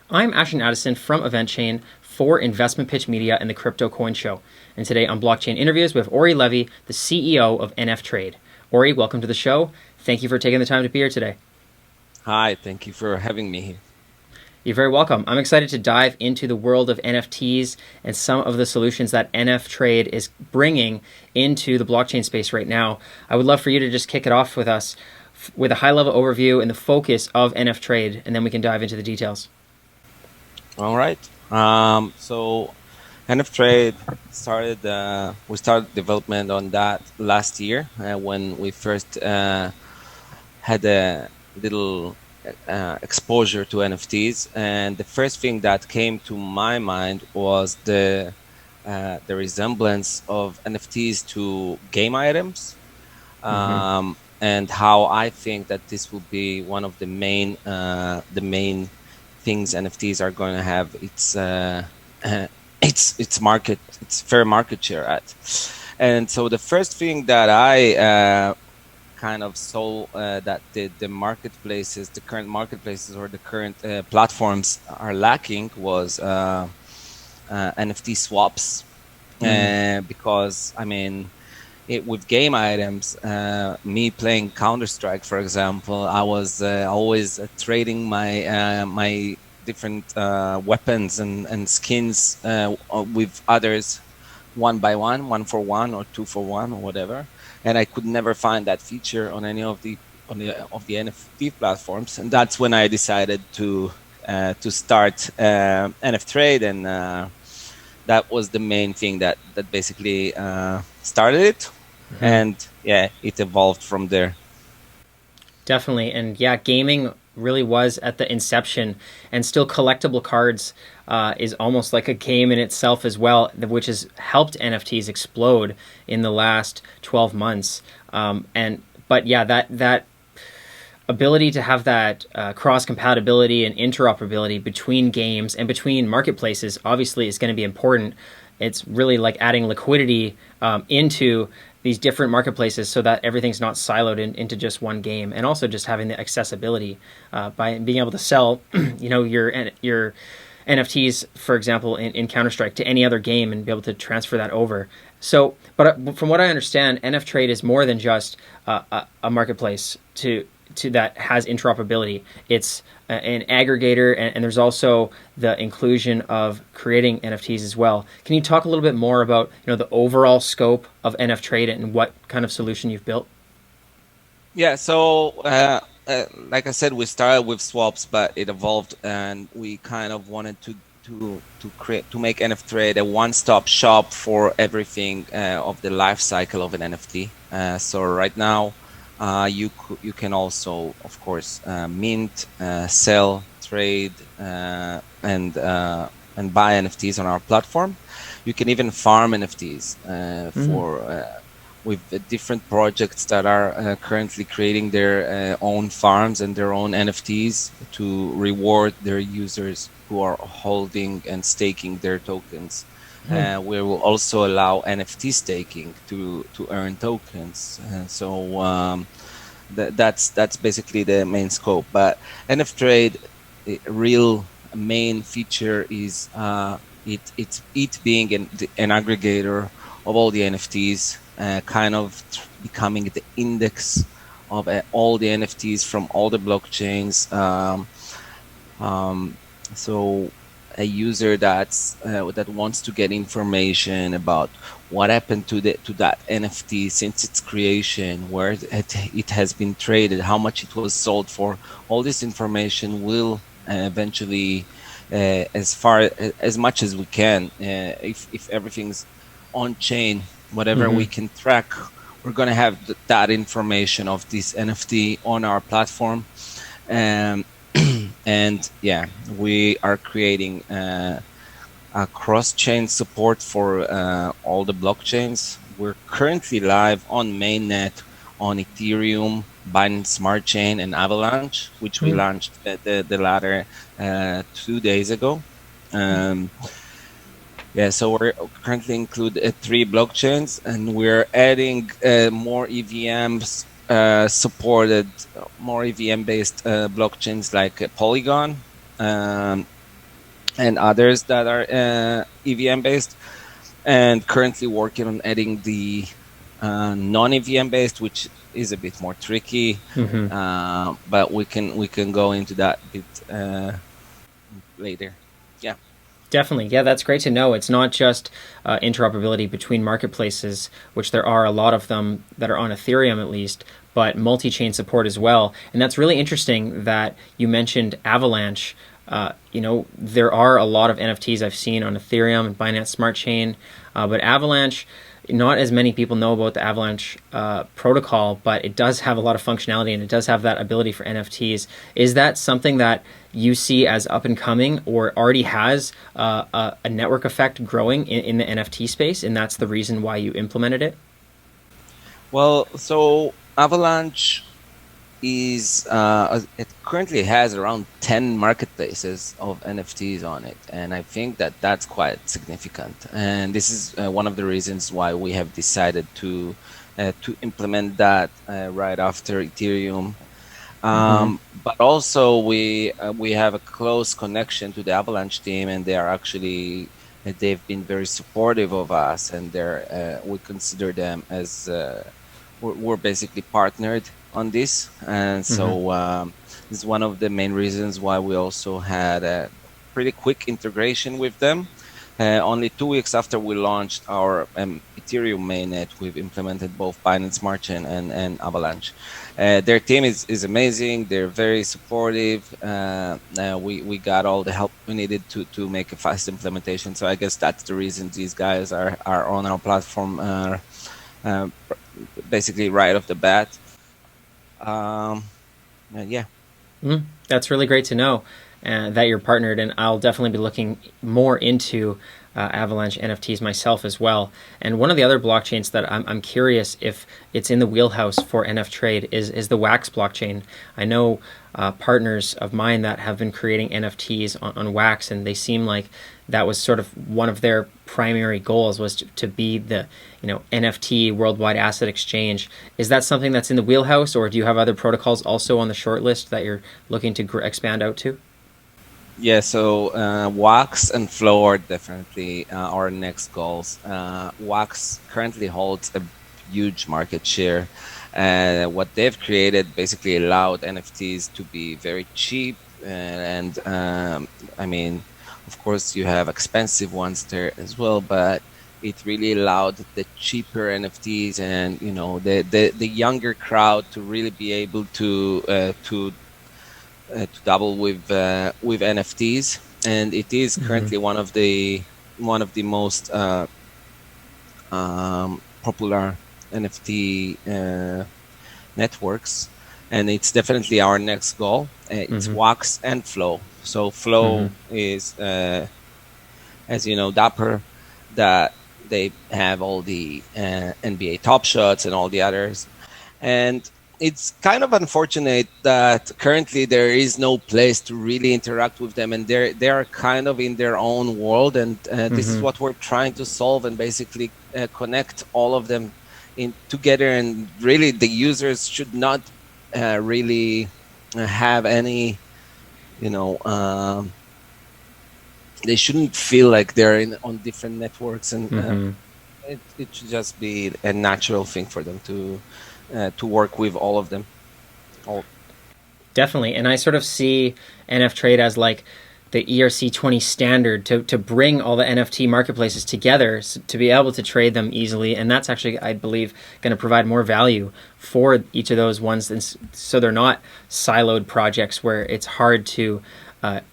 I'm Ashton Addison from EventChain for Investment Pitch Media and the Crypto Coin Show. And today on Blockchain Interviews, we have Ori Levi, the CEO of NFTrade. Ori, welcome to the show. Thank you for taking the time to be here today. Hi, thank you for having me here. You're very welcome. I'm excited to dive into the world of NFTs and some of the solutions that NFTrade is bringing into the blockchain space right now. I would love for you to just kick it off with us with a high-level overview and the focus of NFTrade, and then we can dive into the details. All right. So NFTrade we started development on that last year when we first had a little exposure to NFTs, and the first thing that came to my mind was the resemblance of NFTs to game items, and how I think that this will be one of the main things NFTs are going to have its fair market share at. And so the first thing that I kind of saw that the marketplaces, the current marketplaces or the current platforms are lacking was NFT swaps. Because I mean, with game items, me playing Counter-Strike, for example, I was always trading my different weapons and skins with others, one by one for one or two for one or whatever, and I could never find that feature on any of the NFT platforms, and that's when I decided to start NFTrade, and that was the main thing that basically started it. And yeah, it evolved from there. Definitely. And yeah, gaming really was at the inception, and still collectible cards is almost like a game in itself as well, which has helped NFTs explode in the last 12 months. But yeah, that ability to have that cross compatibility and interoperability between games and between marketplaces obviously is going to be important. It's really like adding liquidity into these different marketplaces so that everything's not siloed into just one game, and also just having the accessibility by being able to sell your NFTs, for example, in Counter-Strike to any other game and be able to transfer that over. So, but from what I understand, NFTrade is more than just a marketplace to that has interoperability. It's an aggregator, and there's also the inclusion of creating NFTs as well. Can you talk a little bit more about the overall scope of NFTrade and what kind of solution you've built? Yeah, so like I said, we started with swaps, but it evolved, and we kind of wanted to make NFTrade a one-stop shop for everything of the life cycle of an NFT. So right now, you can also, of course, mint, sell, trade, and buy NFTs on our platform. You can even farm NFTs with different projects that are currently creating their own farms and their own NFTs to reward their users who are holding and staking their tokens. We will also allow NFT staking to earn tokens. That's basically the main scope. But NFTrade, real main feature is it being an aggregator of all the NFTs, kind of becoming the index of all the NFTs from all the blockchains. So a user that wants to get information about what happened to that NFT since its creation, where it has been traded, how much it was sold for, all this information will eventually, as much as we can, if everything's on chain, whatever we can track, we're going to have that information of this NFT on our platform. And yeah, we are creating a cross-chain support for all the blockchains. We're currently live on Mainnet, on Ethereum, Binance Smart Chain, and Avalanche, which we launched the latter 2 days ago. Yeah, so we're currently include 3 blockchains, and we're adding more EVMs supported, more EVM based blockchains like Polygon, and others that are EVM based, and currently working on adding the non-EVM based, which is a bit more tricky. But we can go into that a bit later. Yeah. Definitely. Yeah, that's great to know. It's not just interoperability between marketplaces, which there are a lot of them that are on Ethereum at least, but multi-chain support as well. And that's really interesting that you mentioned Avalanche. There are a lot of NFTs I've seen on Ethereum and Binance Smart Chain, but Avalanche, not as many people know about the Avalanche protocol, but it does have a lot of functionality and it does have that ability for NFTs. Is that something that you see as up and coming, or already has a network effect growing in the NFT space, and that's the reason why you implemented it? Well, so Avalanche is it currently has around 10 marketplaces of NFTs on it, and I think that that's quite significant. And this is one of the reasons why we have decided to implement that right after Ethereum. But also we have a close connection to the Avalanche team, and they are actually they've been very supportive of us, and they're we consider them as we're basically partnered on this, and so this is one of the main reasons why we also had a pretty quick integration with them. Only 2 weeks after we launched our Ethereum mainnet, we've implemented both Binance Smart Chain and Avalanche. Their team is amazing. They're very supportive. We got all the help we needed to make a fast implementation. So I guess that's the reason these guys are on our platform basically right off the bat. Yeah. That's really great to know that you're partnered, and I'll definitely be looking more into Avalanche NFTs myself as well. And one of the other blockchains that I'm curious if it's in the wheelhouse for NFTrade is the Wax blockchain. I know partners of mine that have been creating NFTs on Wax, and they seem like that was sort of one of their primary goals, was to be the NFT worldwide asset exchange. Is that something that's in the wheelhouse, or do you have other protocols also on the short list that you're looking to expand out to? Yeah, so Wax and Flow are definitely our next goals. Wax currently holds a huge market share. What they've created basically allowed NFTs to be very cheap, and I mean, of course, you have expensive ones there as well, but it really allowed the cheaper NFTs and the younger crowd to really be able to double with NFTs, and it is currently one of the most popular NFT networks, and it's definitely our next goal. It's Wax and Flow. So Flow is, as you know, Dapper, that they have all the NBA Top Shots and all the others, and it's kind of unfortunate that currently there is no place to really interact with them, and they are kind of in their own world, and this is what we're trying to solve, and basically connect all of them in together. And really, the users should not really have any, they shouldn't feel like they're on different networks, and it should just be a natural thing for them to work with all of them. Definitely. And I sort of see NFTrade as like the ERC20 standard to bring all the NFT marketplaces together to be able to trade them easily. And that's actually, I believe, going to provide more value for each of those ones. And so they're not siloed projects where it's hard to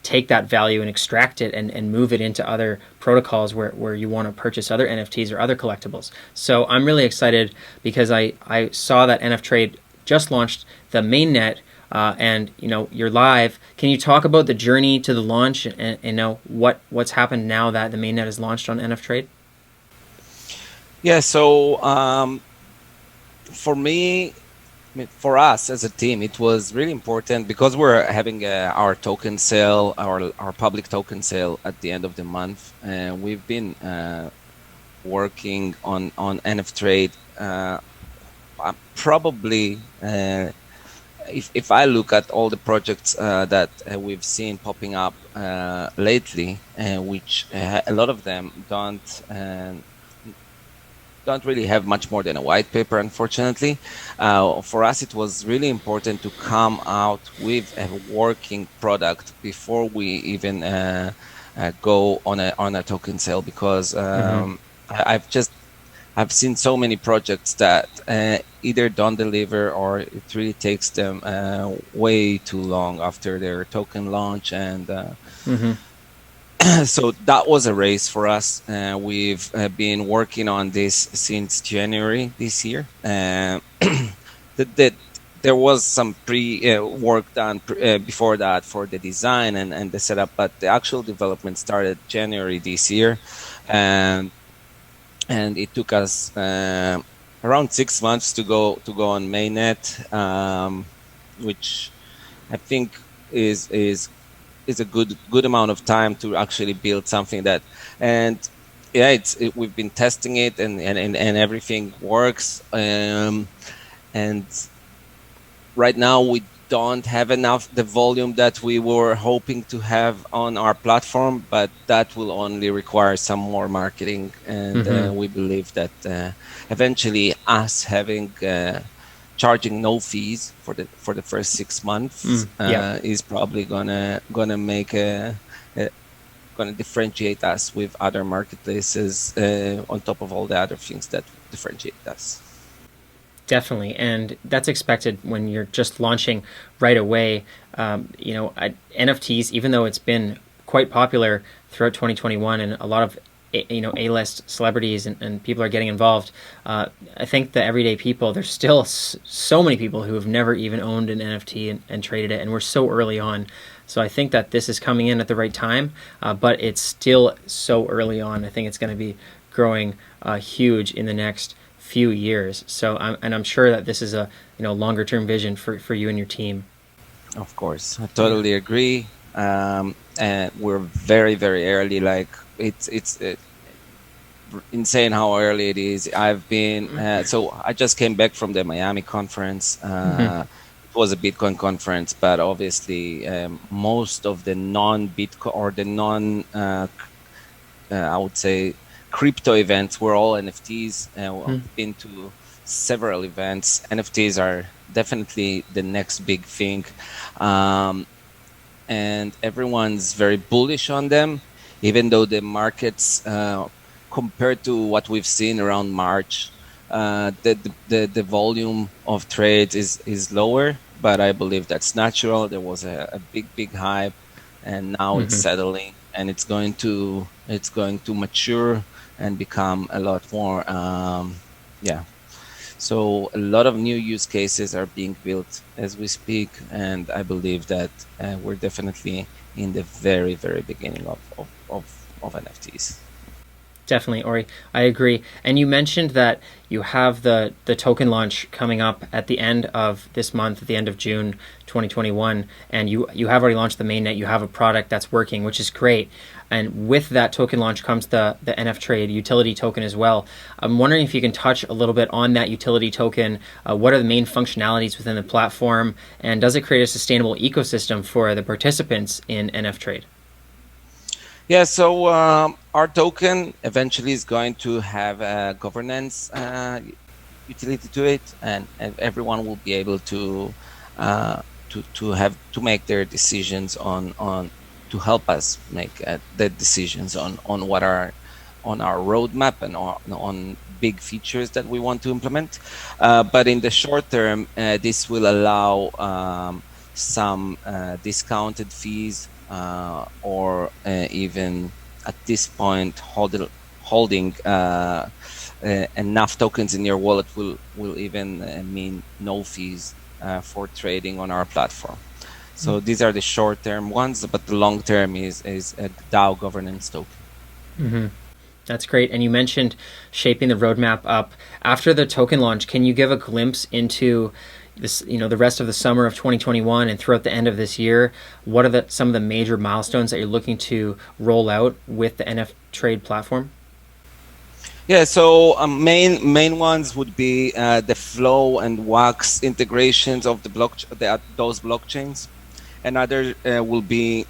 take that value and extract it and move it into other protocols where you want to purchase other NFTs or other collectibles. So I'm really excited because I saw that NFTrade just launched the mainnet, and you're live. Can you talk about the journey to the launch and what's happened now that the mainnet is launched on NFTrade? Yeah, so for me, for us as a team, it was really important because we're having our token sale, our public token sale at the end of the month, and we've been working on NFTrade probably if I look at all the projects that we've seen popping up lately, which a lot of them don't really have much more than a white paper, unfortunately. For us, it was really important to come out with a working product before we even go on a token sale, because I've seen so many projects that either don't deliver, or it really takes them way too long after their token launch. And so that was a race for us. We've been working on this since January this year. There was some work done before that for the design and the setup, but the actual development started January this year. And it took us around 6 months to go on Mainnet, which I think is a good amount of time to actually build something that. And yeah, we've been testing it, and everything works. And right now we don't have the volume that we were hoping to have on our platform, but that will only require some more marketing. And we believe that eventually us charging no fees for the first 6 months is probably gonna make gonna differentiate us with other marketplaces, on top of all the other things that differentiate us. Definitely, and that's expected when you're just launching right away. NFTs, even though it's been quite popular throughout 2021, and a lot of A-list celebrities and people are getting involved, I think the everyday people, there's still so many people who have never even owned an NFT and traded it, and we're so early on. So I think that this is coming in at the right time, but it's still so early on. I think it's going to be growing huge in the next few years. So I'm sure that this is a longer term vision for you and your team. Of course, I totally agree. And we're very, very early. Like it's insane how early it is. I've been so I just came back from the Miami conference. It was a Bitcoin conference, but obviously most of the non-Bitcoin or the I would say crypto events were all NFTs. I've been to several events. NFTs are definitely the next big thing, and everyone's very bullish on them, even though the markets, compared to what we've seen around March, the volume of trades is lower. But I believe that's natural. There was a big hype, and now it's settling, and it's going to mature and become a lot more. So a lot of new use cases are being built as we speak, and I believe that we're definitely in the very, very beginning of NFTs. Definitely, Ori. I agree. And you mentioned that you have the token launch coming up at the end of this month, at the end of June 2021, and you have already launched the mainnet. You have a product that's working, which is great. And with that token launch comes the NFTrade utility token as well. I'm wondering if you can touch a little bit on that utility token. What are the main functionalities within the platform, and does it create a sustainable ecosystem for the participants in NFTrade? Yeah, so our token eventually is going to have a governance utility to it, and everyone will be able to make their decisions on to help us make the decisions on what are on our roadmap and on big features that we want to implement. But in the short term, this will allow some discounted fees, or even at this point holding enough tokens in your wallet will even mean no fees for trading on our platform. So these are the short-term ones, but the long-term is a DAO governance token. That's great. And you mentioned shaping the roadmap up. After the token launch, can you give a glimpse into this, the rest of the summer of 2021 and throughout the end of this year? What are some of the major milestones that you're looking to roll out with the NFTrade platform? Yeah, so main ones would be the Flow and Wax integrations of those blockchains. Another will be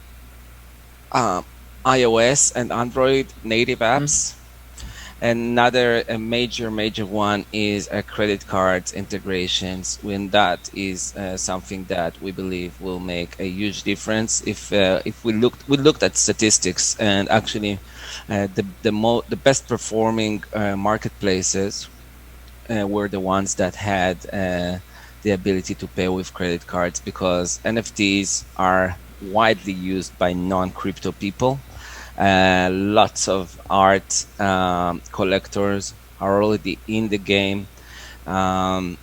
iOS and Android native apps. Another major one is credit cards integrations. When that is something that we believe will make a huge difference. If we looked at statistics, and actually the best performing marketplaces were the ones that had the ability to pay with credit cards, because NFTs are widely used by non-crypto people. Lots of art collectors are already in the game, and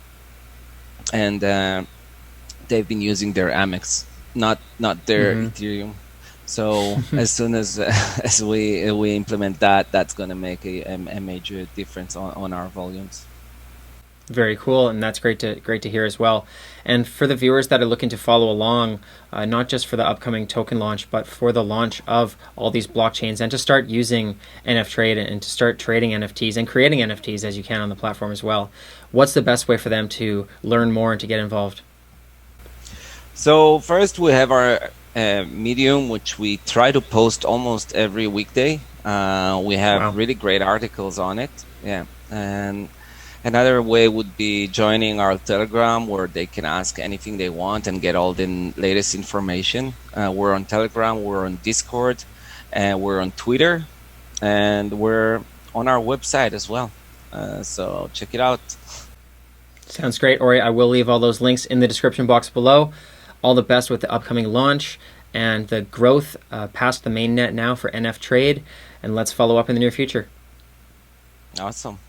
they've been using their Amex, not their Ethereum. So as soon as as we implement that, that's going to make a major difference on our volumes. Very cool, and that's great to hear as well. And for the viewers that are looking to follow along, not just for the upcoming token launch, but for the launch of all these blockchains, and to start using NFTrade and to start trading NFTs and creating NFTs as you can on the platform as well, what's the best way for them to learn more and to get involved? So first, we have our Medium, which we try to post almost every weekday. We have really great articles on it. Yeah, and another way would be joining our Telegram, where they can ask anything they want and get all the latest information. We're on Telegram, we're on Discord, and we're on Twitter, and we're on our website as well. So check it out. Sounds great, Ori. I will leave all those links in the description box below. All the best with the upcoming launch and the growth past the mainnet now for NFTrade, and let's follow up in the near future. Awesome.